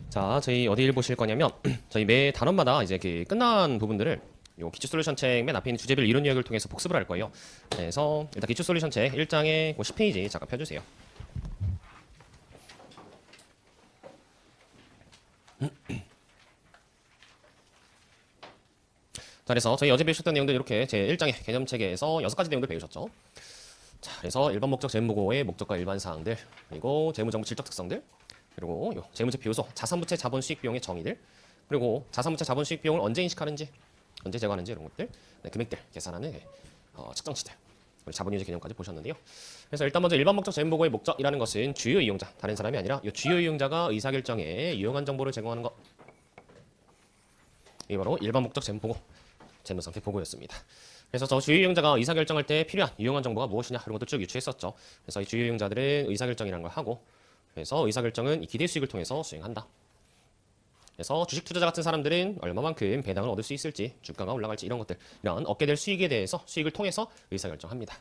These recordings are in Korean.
자, 저희 어디를 보실 거냐면 저희 매 단원마다 이제 그 끝난 부분들을 요 기초 솔루션 책 맨 앞에 있는 주제별 이론 요약을 통해서 복습을 할 거예요. 그래서 일단 기초 솔루션 책 1장에 10페이지 잠깐 펴주세요. 자, 그래서 저희 어제 배우셨던 내용들 이렇게 제 1장의 개념체계에서 6가지 내용들 배우셨죠. 자, 그래서 일반 목적 재무보고의 목적과 일반 사항들, 그리고 재무정보 질적 특성들, 그리고 요 재무제 비효소, 자산부채 자본 수익 비용의 정의들, 그리고 자산부채 자본 수익 비용을 언제 인식하는지, 언제 제거하는지 이런 것들, 네, 금액들 계산하는 측정치들, 우리 자본유지 개념까지 보셨는데요. 그래서 일단 먼저 일반 목적 재무보고의 목적이라는 것은 주요 이용자, 다른 사람이 아니라 이 주요 이용자가 의사결정에 유용한 정보를 제공하는 것. 이게 바로 일반 목적 재무보고, 재무상태 보고였습니다. 그래서 저 주요 이용자가 의사결정할 때 필요한 유용한 정보가 무엇이냐 이런 것도 쭉 유추했었죠. 그래서 이 주요 이용자들은 의사결정이라는 걸 하고, 그래서 의사결정은 이 기대 수익을 통해서 수행한다. 그래서 주식 투자자 같은 사람들은 얼마만큼 배당을 얻을 수 있을지, 주가가 올라갈지 이런 것들, 이런 얻게 될 수익에 대해서 수익을 통해서 의사결정합니다.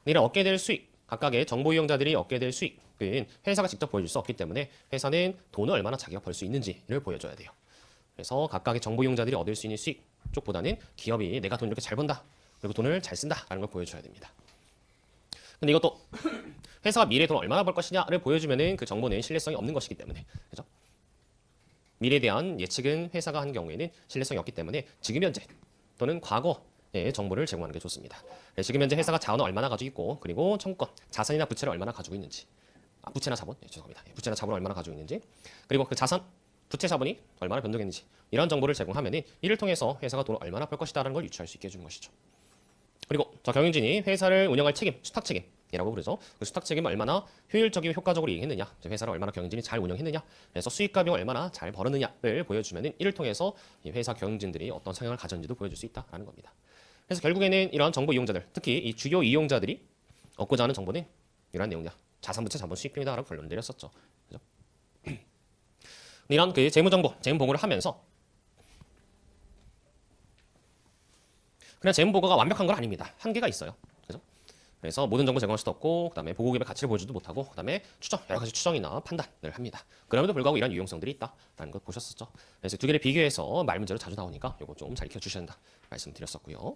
이런 얻게 될 수익, 각각의 정보 이용자들이 얻게 될 수익은 회사가 직접 보여줄 수 없기 때문에 회사는 돈을 얼마나 자기가 벌 수 있는지를 보여줘야 돼요. 그래서 각각의 정보 이용자들이 얻을 수 있는 수익 쪽보다는 기업이 내가 돈 이렇게 잘 번다, 그리고 돈을 잘 쓴다라는 걸 보여줘야 됩니다. 근데 이것도 회사가 미래에 돈 얼마나 벌 것이냐를 보여주면은 그 정보는 신뢰성이 없는 것이기 때문에, 그죠? 미래에 대한 예측은 회사가 한 경우에는 신뢰성이 없기 때문에 지금 현재 또는 과거의 정보를 제공하는 게 좋습니다. 지금 현재 회사가 자원을 얼마나 가지고 있고, 그리고 청구권, 자산이나 부채를 얼마나 가지고 있는지, 부채나 자본, 죄송합니다. 부채나 자본을 얼마나 가지고 있는지, 그리고 그 자산, 부채 자본이 얼마나 변동했는지 이런 정보를 제공하면은 이를 통해서 회사가 돈을 얼마나 벌 것이다라는 걸 유추할 수 있게 해주는 것이죠. 그리고 저 경영진이 회사를 운영할 책임, 수탁 책임이라고 부르죠. 그 수탁 책임을 얼마나 효율적이고 효과적으로 이행했느냐, 회사를 얼마나 경영진이 잘 운영했느냐, 그래서 수익과 비용을 얼마나 잘 벌었느냐를 보여주면은 이를 통해서 이 회사 경영진들이 어떤 성향을 가졌는지도 보여줄 수 있다라는 겁니다. 그래서 결국에는 이러한 정보 이용자들, 특히 이 주요 이용자들이 얻고자 하는 정보는 이러한 내용이다. 자산부채 자본 수익 비용이다라고 결론 내렸었죠. 그죠? 이런 그 재무정보, 재무보고를 하면서 그냥 재무보고가 완벽한 건 아닙니다. 한계가 있어요. 그죠? 그래서 모든 정보 제공할 수도 없고, 그다음에 보고기업의 가치를 보여주지도 못하고, 그다음에 추정, 여러 가지 추정이나 판단을 합니다. 그럼에도 불구하고 이런 유용성들이 있다라는 것 보셨었죠. 그래서 두 개를 비교해서 말 문제로 자주 나오니까 이거 좀 잘 익혀주셔야 된다 말씀드렸었고요.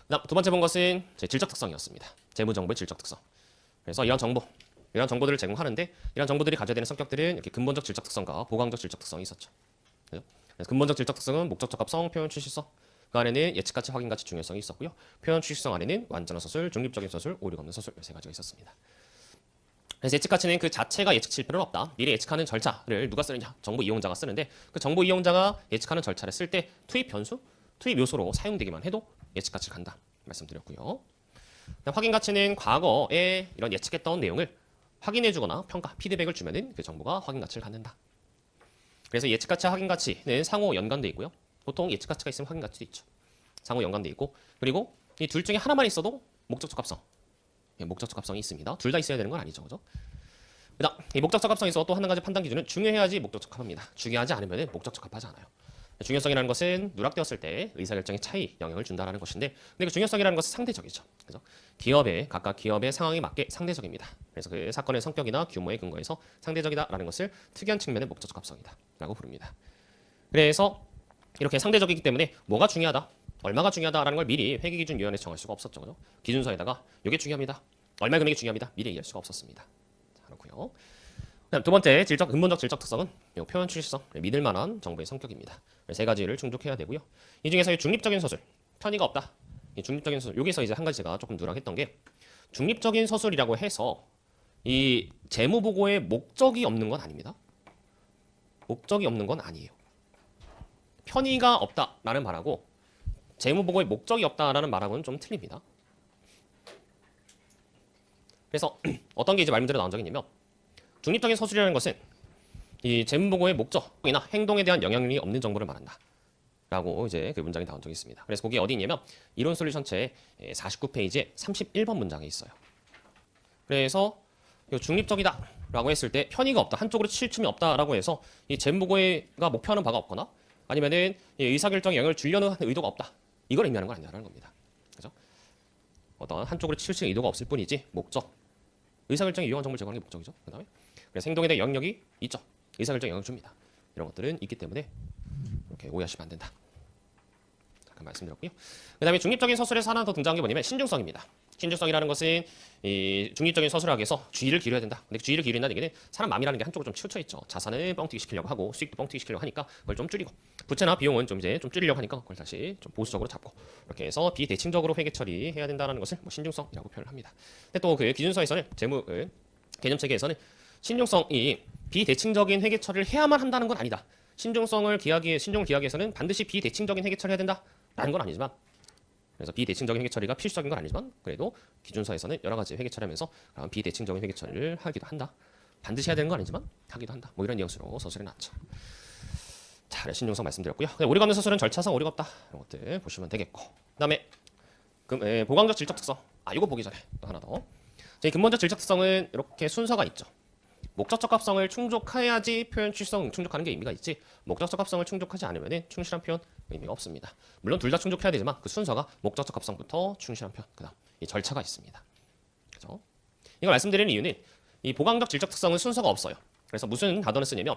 그다음 두 번째 본 것은 제 질적 특성이었습니다. 재무정보의 질적 특성. 그래서 이런 정보들을 제공하는데 이런 정보들이 가져야 되는 성격들은 이렇게 근본적 질적 특성과 보강적 질적 특성이 있었죠. 그죠? 그래서 근본적 질적 특성은 목적 적합성, 표현 취실성. 그 안에는 예측가치, 확인가치 중요성이 있었고요. 표현 취실성 안에는 완전한 서술, 중립적인 서술, 오류가 없는 서술 세 가지가 있었습니다. 그래서 예측가치는 그 자체가 예측칠 필요는 없다. 미리 예측하는 절차를 누가 쓰느냐? 정보 이용자가 쓰는데 그 정보 이용자가 예측하는 절차를 쓸 때 투입 변수, 투입 요소로 사용되기만 해도 예측가치를 간다 말씀드렸고요. 확인 가치는 과거에 이런 예측했던 내용을 확인해주거나 평가, 피드백을 주면은 그 정보가 확인 가치를 갖는다. 그래서 예측 가치와 확인 가치는 상호 연관돼 있고요. 보통 예측 가치가 있으면 확인 가치도 있죠. 상호 연관돼 있고, 그리고 이 둘 중에 하나만 있어도 목적 적합성, 목적 적합성이 있습니다. 둘 다 있어야 되는 건 아니죠, 그죠? 그다음 이 목적 적합성에서 또 한 가지 판단 기준은 중요해야지 목적 적합합니다. 중요하지 않으면 목적 적합하지 않아요. 중요성이라는 것은 누락되었을 때 의사결정에 차이, 영향을 준다는 것인데, 근데 그 중요성이라는 것은 상대적이죠. 그래서 각각 기업의 상황에 맞게 상대적입니다. 그래서 그 사건의 성격이나 규모에 근거해서 상대적이다라는 것을 특이한 측면의 목적 적합성이다라고 부릅니다. 그래서 이렇게 상대적이기 때문에 뭐가 중요하다, 얼마가 중요하다라는 걸 미리 회계기준위원회에서 정할 수가 없었죠. 그죠? 기준서에다가 이게 중요합니다, 얼마 금액이 중요합니다, 미리 얘기할 수가 없었습니다. 자, 그렇고요. 그다음 두 번째 근본적 질적 특성은 표현 취실성, 믿을 만한 정보의 성격입니다. 세 가지를 충족해야 되고요. 이 중에서 중립적인 서술, 편의가 없다. 이 중립적인 서술, 여기서 이제 한 가지 제가 조금 누락했던 게, 중립적인 서술이라고 해서 이 재무 보고에 목적이 없는 건 아닙니다. 목적이 없는 건 아니에요. 편의가 없다라는 말하고 재무 보고에 목적이 없다라는 말하고는 좀 틀립니다. 그래서 어떤 게 이제 말 문제로 나온 적이 있냐면, 중립적인 서술이라는 것은 이 재무보고의 목적이나 행동에 대한 영향력이 없는 정보를 말한다 라고 이제 그 문장이 나온 적이 있습니다. 그래서 거기 어디 있냐면 이론 솔루션체 49페이지에 31번 문장에 있어요. 그래서 중립적이다 라고 했을 때 편의가 없다, 한쪽으로 치우침이 없다 라고 해서 이 재무보고가 목표하는 바가 없거나 아니면은 의사결정에 영향을 주려는 의도가 없다, 이걸 의미하는 건 아니라는 겁니다. 그죠? 어떤 한쪽으로 치우칠 의도가 없을 뿐이지 목적, 의사결정에 유용한 정보를 제공하는 게 목적이죠. 그 다음에 그래서 행동에 대한 영역이 있죠. 의사결정 영역 줍니다. 이런 것들은 있기 때문에 이렇게 오해하시면 안 된다. 잠깐 말씀드렸고요. 그 다음에 중립적인 서술에서 하나 더 등장한 게 뭐냐면 신중성입니다. 신중성이라는 것은 이 중립적인 서술학에서 주의를 기울여야 된다. 근데 주의를 기울인다는 얘기는 사람 마음이라는 게 한쪽으로 좀 치우쳐 있죠. 자산을 뻥튀기 시키려고 하고 수익도 뻥튀기 시키려고 하니까 그걸 좀 줄이고 부채나 비용은 좀 이제 좀 줄이려고 하니까 그걸 다시 좀 보수적으로 잡고 이렇게 해서 비대칭적으로 회계 처리해야 된다는 것을 뭐 신중성이라고 표현을 합니다. 근데 또 그 기준서에서는 재무 개념 체계에서는 신중성이 비대칭적인 회계 처리를 해야만 한다는 건 아니다. 신중을 기하기 위해서는 반드시 비대칭적인 회계 처리해야 된다라는 건 아니지만 그래서 비대칭적인 회계 처리가 필수적인 건 아니지만 그래도 기준서에서는 여러 가지 회계 처리하면서 비대칭적인 회계 처리를 하기도 한다. 반드시 해야 되는 건 아니지만 하기도 한다. 뭐 이런 뉘앙스로 서술에 나왔죠. 자, 신중성 말씀드렸고요. 오류가 없는 서술은 절차상 오류가 없다. 이런 것들 보시면 되겠고. 그다음에 보강적 질적 특성. 이거 보기 전에 또 하나 더. 저희 근본적 질적 특성은 이렇게 순서가 있죠. 목적적 합성을 충족해야지 표현 취성 충족하는 게 의미가 있지 목적적 합성을 충족하지 않으면 충실한 표현 의미가 없습니다. 물론 둘 다 충족해야 되지만 그 순서가 목적적 합성부터 충실한 표현 그다음 이 절차가 있습니다. 그죠? 이걸 말씀드리는 이유는 이 보강적 질적 특성은 순서가 없어요. 그래서 무슨 단어를 쓰냐면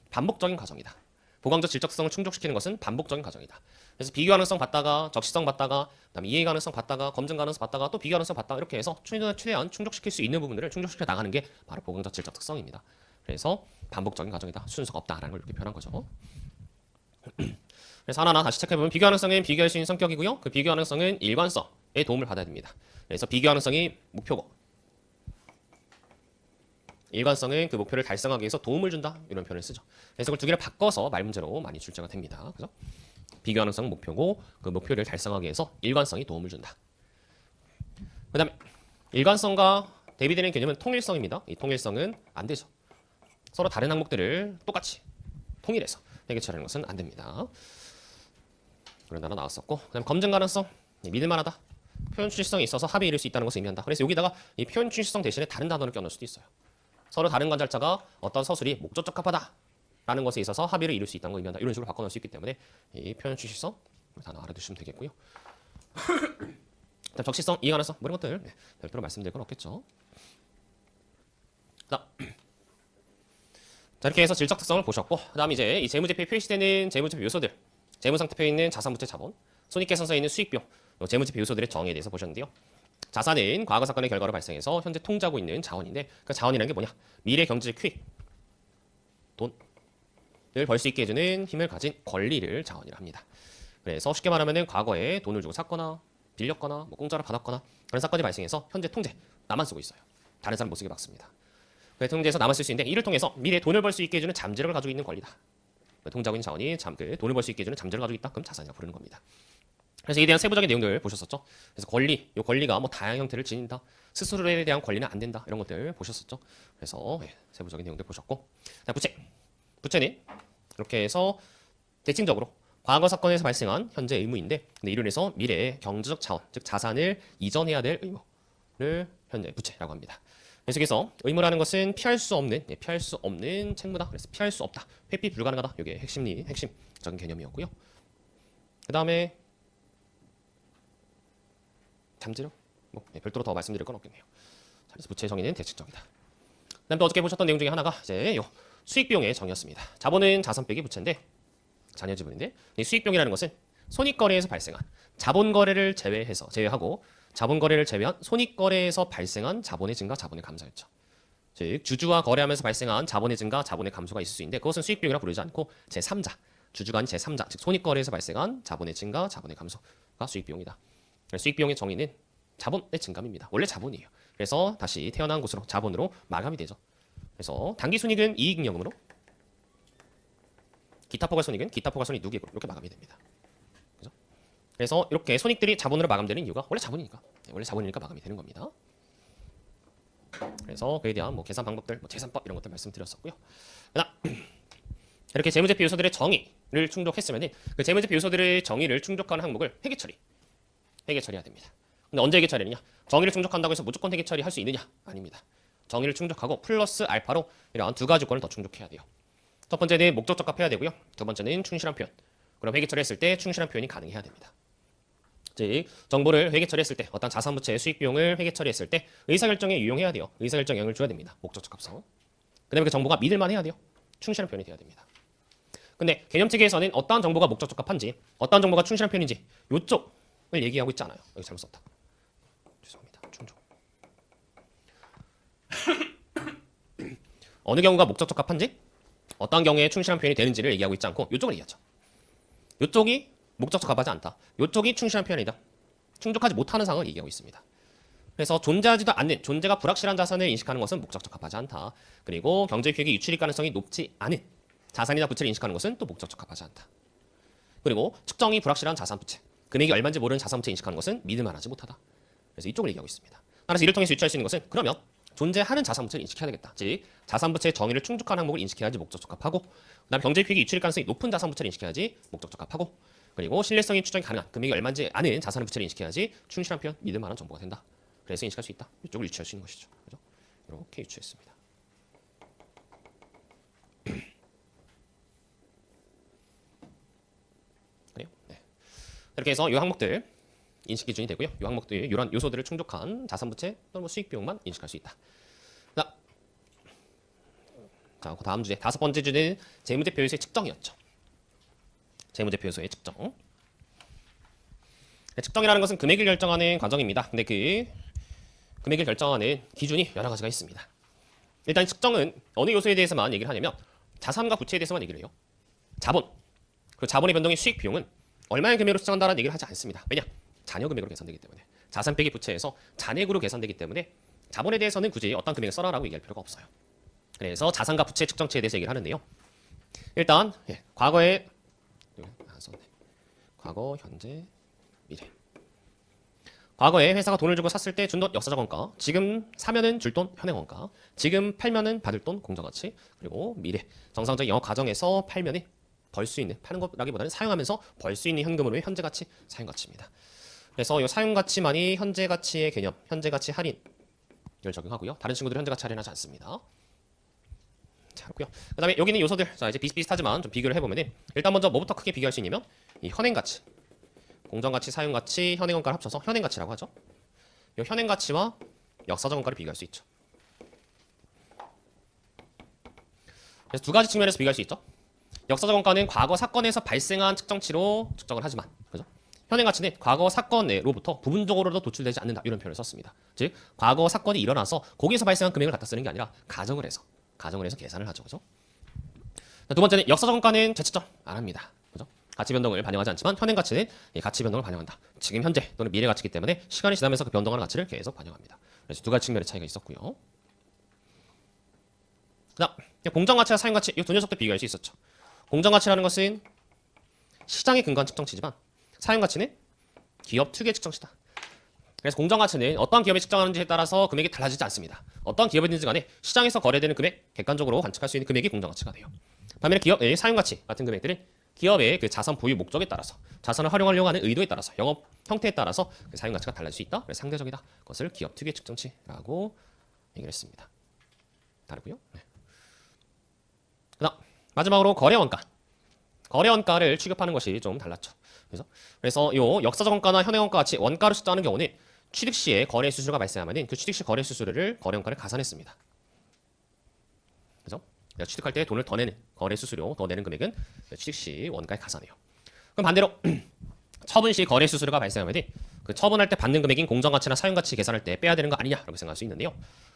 반복적인 과정이다. 보강적 질적 특성을 충족시키는 것은 반복적인 과정이다. 그래서 비교 가능성 받다가 적시성 받다가 그다음에 이해 가능성 받다가 검증 가능성 받다가 또 비교 가능성 받다가 이렇게 해서 최대한 충족시킬 수 있는 부분들을 충족시켜 나가는 게 바로 보강적 질적 특성입니다. 그래서 반복적인 과정이다. 순서가 없다라는 걸 이렇게 표현한 거죠. 그래서 하나하나 다시 체크해보면 비교 가능성은 비교할 수 있는 성격이고요. 그 비교 가능성은 일관성에 도움을 받아야 됩니다. 그래서 비교 가능성이 목표고 일관성은 그 목표를 달성하기 위해서 도움을 준다 이런 표현을 쓰죠. 그래서 그걸 두 개를 바꿔서 말 문제로 많이 출제가 됩니다. 그죠? 비교 가능성 목표고 그 목표를 달성하기 위해서 일관성이 도움을 준다. 그다음에 일관성과 대비되는 개념은 통일성입니다. 이 통일성은 안 되죠. 서로 다른 항목들을 똑같이 통일해서 회계 처리하는 것은 안 됩니다. 그런 단어 나왔었고, 그다음 검증 가능성 믿을만하다. 표현 추진성이 있어서 합의에 이를 수 있다는 것을 의미한다. 그래서 여기다가 이 표현 추진성 대신에 다른 단어를 껴넣을 수도 있어요. 서로 다른 관찰자가 어떤 서술이 목적 적합하다라는 것에 있어서 합의를 이룰 수 있다는 걸 의미한다. 이런 식으로 바꿔놓을 수 있기 때문에 이 표현 추진성 단어 알아두시면 되겠고요. 적시성, 이해 가능성 뭐 이런 것들 별도로 말씀드릴 건 없겠죠. 자, 이렇게 해서 질적 특성을 보셨고, 그다음 이제 이 재무제표에 표시되는 재무제표 요소들, 재무상태표에 있는 자산부채 자본, 손익계산서에 있는 수익비용, 재무제표 요소들의 정의에 대해서 보셨는데요. 자산은 과거 사건의 결과로 발생해서 현재 통지하고 있는 자원인데 그 자원이라는 게 뭐냐? 미래 경제적 효익, 돈을 벌 수 있게 해주는 힘을 가진 권리를 자원이라 합니다. 그래서 쉽게 말하면은 과거에 돈을 주고 샀거나 빌렸거나 뭐 공짜로 받았거나 그런 사건이 발생해서 현재 통제 나만 쓰고 있어요. 다른 사람 못 쓰게 막습니다. 그 통제에서 나만 쓸 수 있는데 이를 통해서 미래 돈을 벌 수 있게 해주는 잠재력을 가지고 있는 권리다. 통제하고 있는 자원이 돈을 벌 수 있게 해주는 잠재력을 가지고 있다. 그럼 자산이라고 부르는 겁니다. 그래서 이에 대한 세부적인 내용들 보셨었죠. 그래서 이 권리가 뭐 다양한 형태를 지닌다. 스스로에 대한 권리는 안 된다. 이런 것들 보셨었죠. 그래서 세부적인 내용들 보셨고, 부채는 이렇게 해서 대칭적으로 과거 사건에서 발생한 현재 의무인데, 근데 이로 인해서 미래의 경제적 자원, 즉 자산을 이전해야 될 의무를 현재 부채라고 합니다. 계속해서 의무라는 것은 피할 수 없는 책무다. 그래서 피할 수 없다. 회피 불가능하다. 이게 핵심적인 개념이었고요. 그 다음에 잠재력? 별도로 더 말씀드릴 건 없겠네요. 자, 그래서 부채의 정의는 대칭적이다. 그다음 또 어저께 보셨던 내용 중에 하나가 이제 수익 비용의 정의였습니다. 자본은 자산 빼기 부채인데 잔여 지분인데 이 수익 비용이라는 것은 손익 거래에서 발생한 자본 거래를 제외하고 자본 거래를 제외한 손익 거래에서 발생한 자본의 증가, 자본의 감소였죠. 즉 주주와 거래하면서 발생한 자본의 증가, 자본의 감소가 있을 수 있는데 그것은 수익 비용이라 부르지 않고 제3자, 주주가 아닌 제3자, 즉 손익 거래에서 발생한 자본의 증가, 자본의 감소가 수익 비용이다. 수익 비용의 정의는 자본의 증감입니다. 원래 자본이에요. 그래서 다시 태어난 곳으로 자본으로 마감이 되죠. 그래서 당기 순이익은 이익잉여금으로, 기타 포괄 손익은 기타 포괄 손익 누계액으로 이렇게 마감이 됩니다. 그죠? 그래서 이렇게 손익들이 자본으로 마감되는 이유가 원래 자본이니까 마감이 되는 겁니다. 그래서 그에 대한 계산 방법들, 계산법 이런 것들 말씀드렸었고요. 이렇게 재무제표 요소들의 정의를 충족했으면 그 재무제표 요소들의 정의를 충족하는 항목을 회계 처리해야 됩니다. 근데 언제 회계 처리하느냐? 정의를 충족한다고 해서 무조건 회계 처리할 수 있느냐? 아닙니다. 정의를 충족하고 플러스 알파로 이러한 두 가지 조건을 더 충족해야 돼요. 첫 번째는 목적 적합해야 되고요. 두 번째는 충실한 표현. 그럼 회계 처리했을 때 충실한 표현이 가능해야 됩니다. 즉 정보를 회계 처리했을 때 어떤 자산 부채의 수익 비용을 회계 처리했을 때 의사결정에 유용해야 돼요. 의사결정 영향을 줘야 됩니다. 목적 적합성. 그다음에 그 정보가 믿을만 해야 돼요. 충실한 표현이 돼야 됩니다. 근데 개념체계에서는 어떠한 정보가 목적 적합한지, 어떠한 정보가 충실한 표현인지 요쪽을 얘기하고 있지 않아요. 여기 잘못 썼다. 죄송합니다. 충족. 어느 경우가 목적 적합한지, 어떠한 경우에 충실한 표현이 되는지를 얘기하고 있지 않고 요쪽을 얘기하죠. 요쪽이 목적 적합하지 않다. 요쪽이 충실한 표현이다. 충족하지 못하는 상황을 얘기하고 있습니다. 그래서 존재하지도 않는, 존재가 불확실한 자산을 인식하는 것은 목적 적합하지 않다. 그리고 경제기획이 유출일 가능성이 높지 않은 자산이나 부채를 인식하는 것은 또 목적 적합하지 않다. 그리고 측정이 불확실한 자산 부채, 금액이 얼마인지 모르는 자산 부채 인식하는 것은 믿을만하지 못하다. 그래서 이쪽을 얘기하고 있습니다. 따라서 이를 통해서 유추할 수 있는 것은 그러면 존재하는 자산 부채를 인식해야 되겠다. 즉 자산 부채의 정의를 충족하는 항목을 인식해야지 목적 적합하고, 그다음 경제기획이 유출일 가능성이 높은 자산 부채를 인식해야지 목적 적합하고, 그리고 신뢰성이 추정이 가능한 금액이 얼마인지 아는 자산 부채를 인식해야지 충실한 표현, 믿을만한 정보가 된다. 그래서 인식할 수 있다. 이쪽을 유추할 수 있는 것이죠. 그죠? 이렇게 유추했습니다. 그래요? 네. 이렇게 해서 이 항목들 인식 기준이 되고요. 이 항목들 이런 요소들을 충족한 자산 부채 또는 뭐 수익 비용만 인식할 수 있다. 자, 그 다음 주제 다섯 번째 주제는 재무제표 요소의 측정이었죠. 재무제표 요소의 측정. 측정이라는 것은 금액을 결정하는 과정입니다. 근데 그 금액을 결정하는 기준이 여러 가지가 있습니다. 일단 측정은 어느 요소에 대해서만 얘기를 하냐면 자산과 부채에 대해서만 얘기를 해요. 자본, 그리고 자본의 변동의 수익 비용은 얼마의 금액으로 측정한다는 얘기를 하지 않습니다. 왜냐? 잔여 금액으로 계산되기 때문에. 자산 빼기 부채에서 잔액으로 계산되기 때문에 자본에 대해서는 굳이 어떤 금액을 써라라고 얘기할 필요가 없어요. 그래서 자산과 부채 측정치에 대해서 얘기를 하는데요. 일단 과거에 과거, 현재, 미래. 과거에 회사가 돈을 주고 샀을 때 준 돈 역사적 원가, 지금 사면은 줄 돈 현행 원가, 지금 팔면은 받을 돈 공정가치, 그리고 미래 정상적인 영업 과정에서 팔면은 벌 수 있는, 파는 것라기보다는 사용하면서 벌 수 있는 현금으로의 현재 가치, 사용 가치입니다. 그래서 이 사용 가치만이 현재 가치의 개념, 현재 가치 할인을 적용하고요. 다른 친구들은 현재 가치 할인하지 않습니다. 자, 그렇고요. 그다음에 여기 있는 요소들, 자 이제 비슷비슷하지만 좀 비교를 해보면은 일단 먼저 뭐부터 크게 비교할 수 있냐면 이 현행 가치, 공정 가치, 사용 가치, 현행 원가를 합쳐서 현행 가치라고 하죠. 이 현행 가치와 역사적 원가를 비교할 수 있죠. 그래서 두 가지 측면에서 비교할 수 있죠. 역사적 원가는 과거 사건에서 발생한 측정치로 측정을 하지만, 그죠? 현행 가치는 과거 사건으로부터 부분적으로도 도출되지 않는다, 이런 표현을 썼습니다. 즉 과거 사건이 일어나서 거기에서 발생한 금액을 갖다 쓰는 게 아니라 가정을 해서 계산을 하죠, 그죠? 두 번째는 역사적 원가는 재측정 안 합니다, 그죠? 가치 변동을 반영하지 않지만 현행 가치는 가치 변동을 반영한다. 지금 현재 또는 미래 가치이기 때문에 시간이 지나면서 그 변동하는 가치를 계속 반영합니다. 그래서 두 가지 측면의 차이가 있었고요. 그다음 공정 가치와 사용 가치, 이 두 녀석도 비교할 수 있었죠. 공정 가치라는 것은 시장에 근거한 측정치지만 사용 가치는 기업 특유의 측정치다. 그래서 공정 가치는 어떠한 기업이 측정하는지에 따라서 금액이 달라지지 않습니다. 어떠한 기업이든지 간에 시장에서 거래되는 금액, 객관적으로 관측할 수 있는 금액이 공정 가치가 돼요. 반면에 기업의 사용 가치 같은 금액들은 기업의 그 자산 보유 목적에 따라서, 자산을 활용하려고 하는 의도에 따라서, 영업 형태에 따라서 그 사용 가치가 달라질 수 있다. 그래서 상대적이다. 그것을 기업 특유의 측정치라고 얘기를 했습니다. 다르고요. 네. 그다음 마지막으로 거래 원가. 거래 원가를 취급하는 것이 좀 달랐죠. 그래서 요 역사적 원가나 현행 원가 같이 원가를 측정하는 경우는 취득 시에 거래 수수료가 발생하면 그 취득 시 거래 수수료를 거래 원가를 가산했습니다. 그죠? 내가 취득할 때 돈을 더 내는 거래 수수료 더 내는 금액은 취득 시 원가에 가산해요. 그럼 반대로 처분 시 거래 수수료가 발생하면 그 처분할 때 받는 금액인 공정 가치나 사용 가치 계산할 때 빼야 되는 거 아니냐라고 생각할 수 있는데요.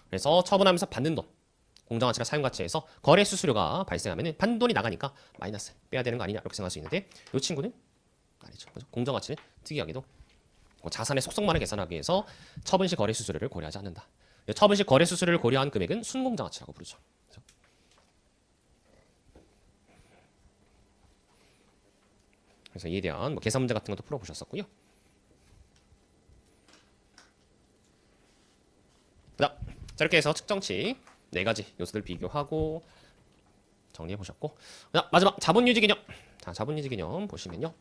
그래서 처분하면서 받는 돈, 공정 가치나 사용 가치에서 거래 수수료가 발생하면 받는 돈이 나가니까 마이너스 빼야 되는 거 아니냐라고 생각할 수 있는데 이 친구는 아니죠. 공정 가치는 특이하게도 자산의 속성만을 계산하기 위해서 처분 시 거래 수수료를 고려하지 않는다. 처분 시 거래 수수료를 고려한 금액은 순공정 가치라고 부르죠. 그래서 이에 대한 뭐 계산 문제 같은 것도 풀어보셨었고요. 자, 이렇게 해서 측정치 4가지 요소들 비교하고 정리해 보셨고, 자, 마지막 자본유지 개념. 자, 자본유지 개념 보시면요.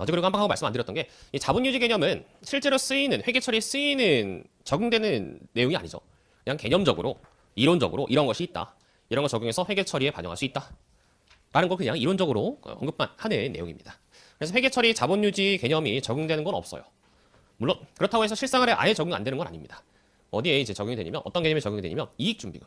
어제 그리고 깜빡하고 말씀 안 드렸던 게 이 자본유지 개념은 실제로 쓰이는 회계 처리에 쓰이는 적용되는 내용이 아니죠. 그냥 개념적으로 이론적으로 이런 것이 있다. 이런 거 적용해서 회계 처리에 반영할 수 있다. 라는 거 그냥 이론적으로 언급만 하는 내용입니다. 그래서 회계 처리 자본유지 개념이 적용되는 건 없어요. 물론 그렇다고 해서 실생활에 아예 적용 안 되는 건 아닙니다. 어디에 이제 적용이 되냐면 어떤 개념이 적용이 되냐면 이익준비금.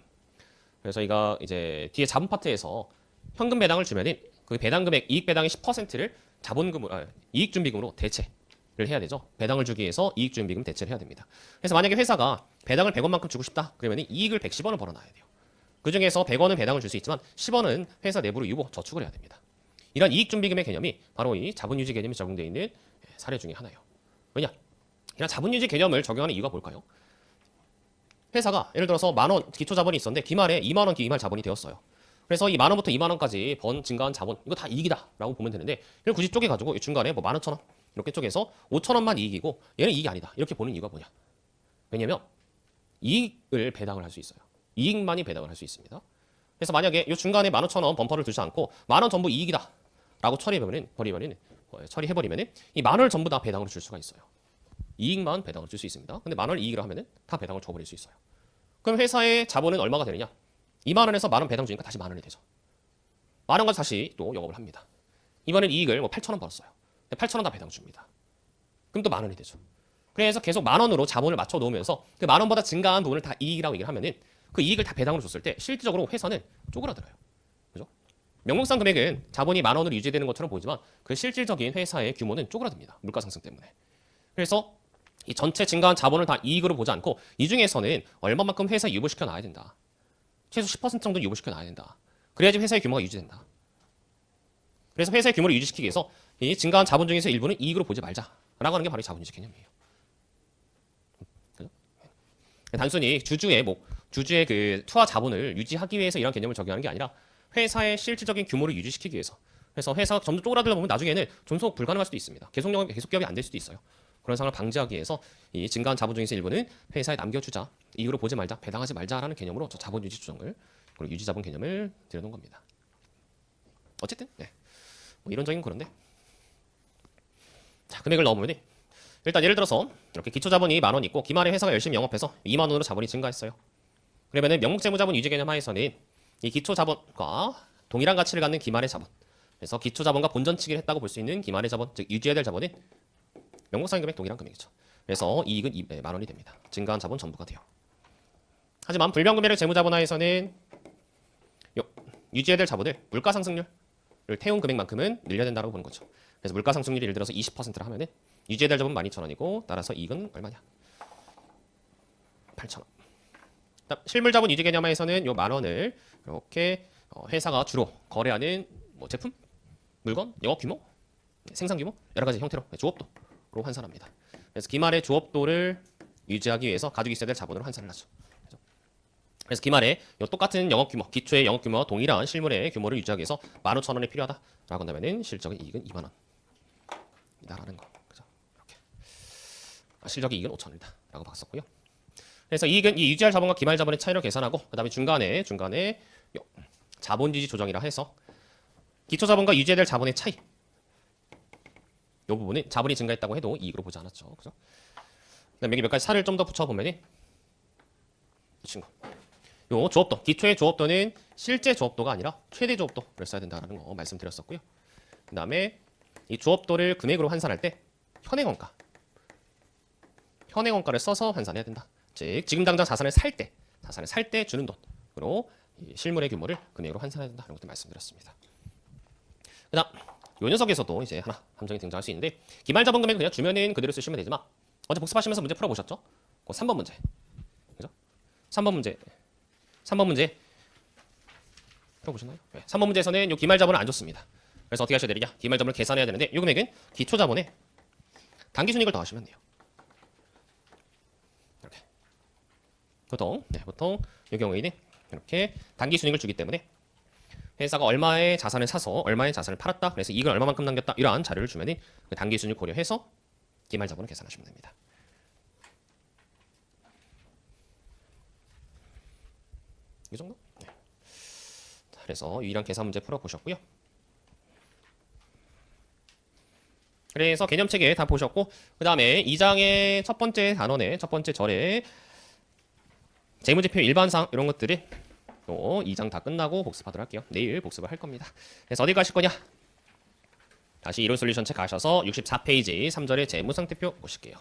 그래서 이가 이제 뒤에 자본 파트에서 현금 배당을 주면은 그 배당 금액 이익 배당의 10%를 자본금으로 이익준비금으로 대체를 해야 되죠. 배당을 주기 위해서 이익준비금 대체를 해야 됩니다. 그래서 만약에 회사가 배당을 100원만큼 주고 싶다. 그러면 이익을 110원을 벌어놔야 돼요. 그 중에서 100원은 배당을 줄 수 있지만 10원은 회사 내부로 유보 저축을 해야 됩니다. 이런 이익준비금의 개념이 바로 이 자본유지 개념이 적용되어 있는 사례 중에 하나예요. 왜냐? 이런 자본유지 개념을 적용하는 이유가 뭘까요? 회사가 예를 들어서 10,000원 기초자본이 있었는데 기말에 2만원 기말 자본이 되었어요. 그래서 이 10,000원부터 2만원까지 번 증가한 자본 이거 다 이익이다 라고 보면 되는데 이걸 굳이 쪼개가지고 중간에 뭐 15,000원 이렇게 쪼개서 5,000원만 이익이고 얘는 이익이 아니다 이렇게 보는 이유가 뭐냐? 왜냐면 이익을 배당을 할 수 있어요. 이익만이 배당을 할 수 있습니다. 그래서 만약에 이 중간에 15,000원 범퍼를 두지 않고 10,000원 전부 이익이다 라고 처리해버리면은 이 10,000원을 전부 다 배당으로 줄 수가 있어요. 이익만 배당을 줄 수 있습니다. 근데 10,000원을 이익으로 하면은 다 배당을 줘버릴 수 있어요. 그럼 회사의 자본은 얼마가 되느냐? 20,000원에서 10,000원 배당 주니까 다시 10,000원이 되죠. 10,000원까지 다시 또 영업을 합니다. 이번엔 이익을 뭐 8,000원 벌었어요. 8,000원 다 배당 줍니다. 그럼 또 10,000원이 되죠. 그래서 계속 10,000원으로 자본을 맞춰 놓으면서 그 10,000원보다 증가한 돈을 다 이익이라고 얘기를 하면은 그 이익을 다 배당으로 줬을 때 실질적으로 회사는 쪼그라들어요. 그죠? 명목상 금액은 자본이 10,000원으로 유지되는 것처럼 보이지만 그 실질적인 회사의 규모는 쪼그라듭니다. 물가 상승 때문에. 그래서 이 전체 증가한 자본을 다 이익으로 보지 않고 이 중에서는 얼마만큼 회사에 유보시켜 놔야 된다. 최소 10% 정도 유보시켜 놔야 된다. 그래야지 회사의 규모가 유지된다. 그래서 회사의 규모를 유지시키기 위해서 이 증가한 자본 중에서 일부는 이익으로 보지 말자라고 하는 게 바로 이 자본유지 개념이에요. 그죠? 단순히 주주의 그 투하 자본을 유지하기 위해서 이런 개념을 적용하는 게 아니라 회사의 실질적인 규모를 유지시키기 위해서. 그래서 회사가 점점 쪼그라들다 보면 나중에는 존속 불가능할 수도 있습니다. 계속 기업이 안 될 수도 있어요. 그런 상황을 방지하기 위해서 이 증가한 자본 중에서 일부는 회사에 남겨주자, 이익으로 보지 말자, 배당하지 말자라는 개념으로 저 자본 유지 추정을 그리고 유지 자본 개념을 들여놓은 겁니다. 어쨌든 뭐 이론적인 그런데 자 금액을 넣어보면 일단 예를 들어서 이렇게 기초 자본이 10,000원 있고 기말에 회사가 열심히 영업해서 20,000원으로 자본이 증가했어요. 그러면은 명목재무자본 유지 개념 하에서는 이 기초 자본과 동일한 가치를 갖는 기말의 자본, 그래서 기초 자본과 본전치기를 했다고 볼 수 있는 기말의 자본, 즉 유지해야 될 자본은 명목상의 금액 동일한 금액이죠. 그래서 이익은 10,000원이 됩니다. 증가한 자본 전부가 돼요. 하지만 불변금액 재무자본하에서는 유지해야 될 자본을 물가상승률을 태운 금액만큼은 늘려야 된다고 보는 거죠. 그래서 물가상승률이 예를 들어서 20%라 하면은 유지해야 될 자본 12,000원이고 따라서 이익은 얼마냐? 8,000원. 실물자본 유지 개념하에서는 요 10,000원을 이렇게 회사가 주로 거래하는 뭐 제품, 물건, 영업 규모, 생산 규모 여러 가지 형태로 조업도로 환산합니다. 그래서 기말의 조업도를 유지하기 위해서 가지고 있어야 될 자본으로 환산을 하죠. 그래서 기말에 똑같은 영업 규모, 기초의 영업 규모와 동일한 실물의 규모를 유지하기 위해서 15,000원이 필요하다라고 한다면은 실적의 이익은 20,000원. 이다라는 거. 그죠? 이렇게. 실적의 이익은 5,000원이다라고 봤었고요. 그래서 이익은 이 유지할 자본과 기말 자본의 차이를 계산하고 그다음에 중간에 자본 유지 조정이라 해서 기초 자본과 유지해야 될 자본의 차이. 이 부분은 자본이 증가했다고 해도 이익으로 보지 않았죠. 그죠? 그다음에 여기 몇 가지 살을 좀 더 붙여 보면은 이 친구. 요 조업도, 기초의 조업도는 실제 조업도가 아니라 최대 조업도를 써야 된다는 거 말씀드렸었고요. 그다음에 이 조업도를 금액으로 환산할 때 현행원가를 써서 환산해야 된다. 즉 지금 당장 자산을 살 때 주는 돈으로 이 실물의 규모를 금액으로 환산해야 된다. 이런 것도 말씀드렸습니다. 그다음 요 녀석에서도 이제 하나 함정이 등장할 수 있는데 기말 자본 금액 그냥 주면은 그대로 쓰시면 되지만 어제 복습하시면서 문제 풀어 보셨죠? 그 3번 문제. 그죠? 3번 문제 풀어 보셨나요? 네. 3번 문제에서는 요 기말 자본을 안 줬습니다. 그래서 어떻게 하셔야 되느냐? 기말 자본을 계산해야 되는데 이 금액은 기초 자본에 단기 순이익을 더하시면 돼요. 이렇게. 보통 이 경우에는 이렇게 단기 순이익을 주기 때문에 회사가 얼마의 자산을 사서 얼마의 자산을 팔았다. 그래서 이익을 얼마만큼 남겼다. 이러한 자료를 주면은 그 단기 순이익 고려해서 기말 자본을 계산하시면 됩니다. 이 정도? 네. 그래서 유일한 계산 문제 풀어 보셨고요. 그래서 개념체계 다 보셨고 그 다음에 2장의 첫 번째 단원의 첫 번째 절에 재무제표 일반상 이런 것들이 또 2장 다 끝나고 복습하도록 할게요. 내일 복습을 할 겁니다. 그래서 어디 가실 거냐? 다시 이론 솔루션 책 가셔서 64페이지 3절의 재무상태표 보실게요.